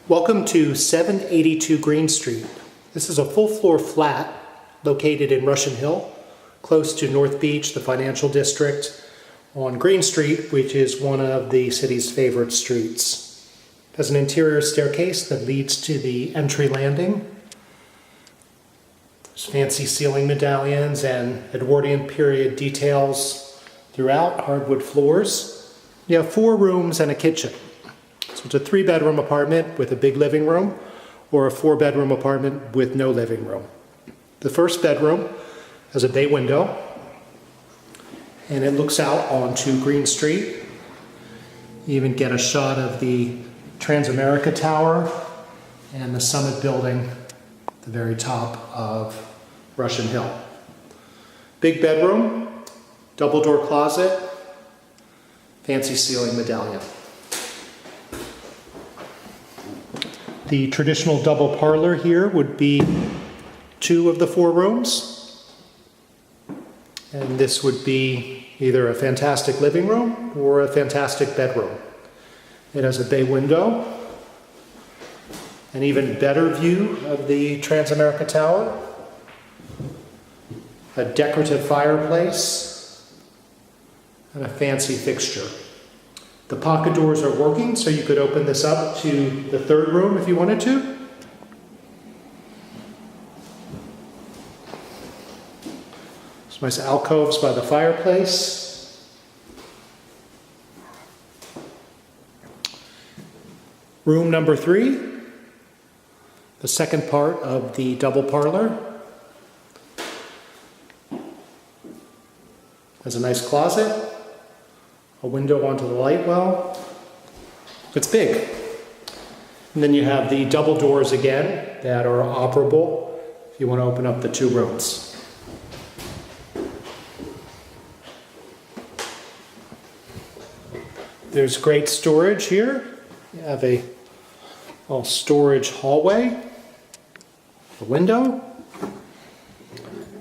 Welcome to 782 Green Street. This is a full floor flat located in Russian Hill, close to North Beach, the financial district, on Green Street, which is one of the city's favorite streets. It has an interior staircase that leads to the entry landing. There's fancy ceiling medallions and Edwardian period details throughout, hardwood floors. You have 4 rooms and a kitchen. So it's a 3-bedroom apartment with a big living room, or a 4-bedroom apartment with no living room. The first bedroom has a bay window, and it looks out onto Green Street. You even get a shot of the Transamerica Tower and the Summit building at the very top of Russian Hill. Big bedroom, double door closet, fancy ceiling medallion. The traditional double parlor here would be 2 of the 4 rooms. And this would be either a fantastic living room or a fantastic bedroom. It has a bay window, an even better view of the Transamerica Tower, a decorative fireplace, and a fancy fixture. The pocket doors are working, so you could open this up to the 3rd room if you wanted to. Some nice alcoves by the fireplace. Room number 3, the second part of the double parlor. Has a nice closet. A window onto the light well. It's big. And then you have the double doors again that are operable if you want to open up the 2 rooms. There's great storage here. You have a little storage hallway, a window,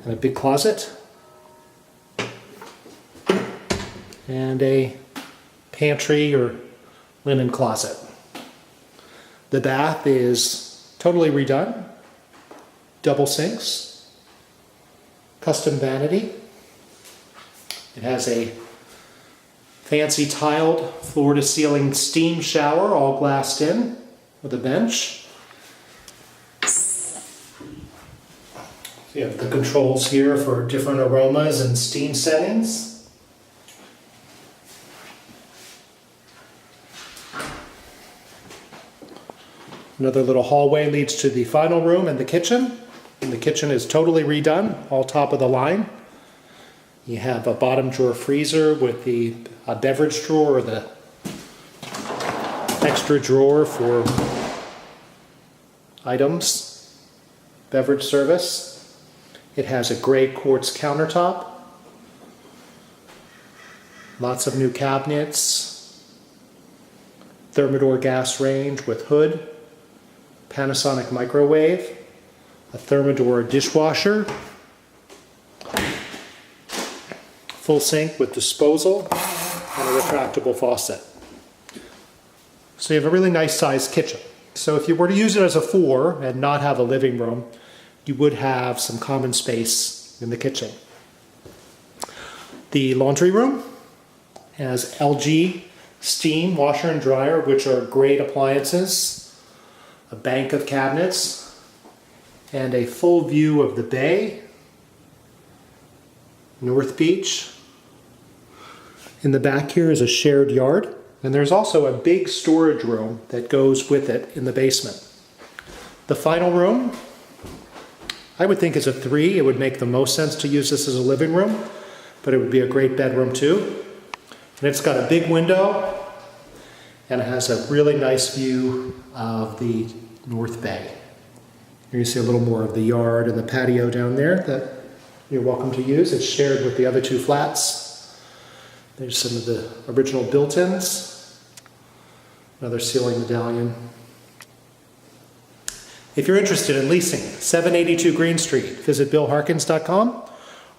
and a big closet. And a pantry or linen closet. The bath is totally redone, double sinks, custom vanity. It has a fancy tiled floor-to-ceiling steam shower, all glassed in, with a bench. So you have the controls here for different aromas and steam settings. Another little hallway leads to the final room and the kitchen. And the kitchen is totally redone, all top of the line. You have a bottom drawer freezer with the beverage drawer, or the extra drawer for items, beverage service. It has a gray quartz countertop, lots of new cabinets, Thermador gas range with hood, Panasonic microwave, a Thermador dishwasher, full sink with disposal, and a retractable faucet. So you have a really nice sized kitchen. So if you were to use it as a 4 and not have a living room, you would have some common space in the kitchen. The laundry room has LG steam washer and dryer, which are great appliances. A bank of cabinets, and a full view of the bay, North Beach. In the back here is a shared yard, and there's also a big storage room that goes with it in the basement. The final room, I would think is a 3. It would make the most sense to use this as a living room, but it would be a great bedroom too. And it's got a big window, and it has a really nice view of the North Bay. Here you see a little more of the yard and the patio down there that you're welcome to use. It's shared with the other 2 flats. There's some of the original built-ins. Another ceiling medallion. If you're interested in leasing 782 Green Street, visit billharkins.com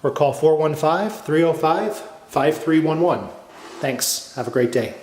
or call 415-305-5311. Thanks. Have a great day.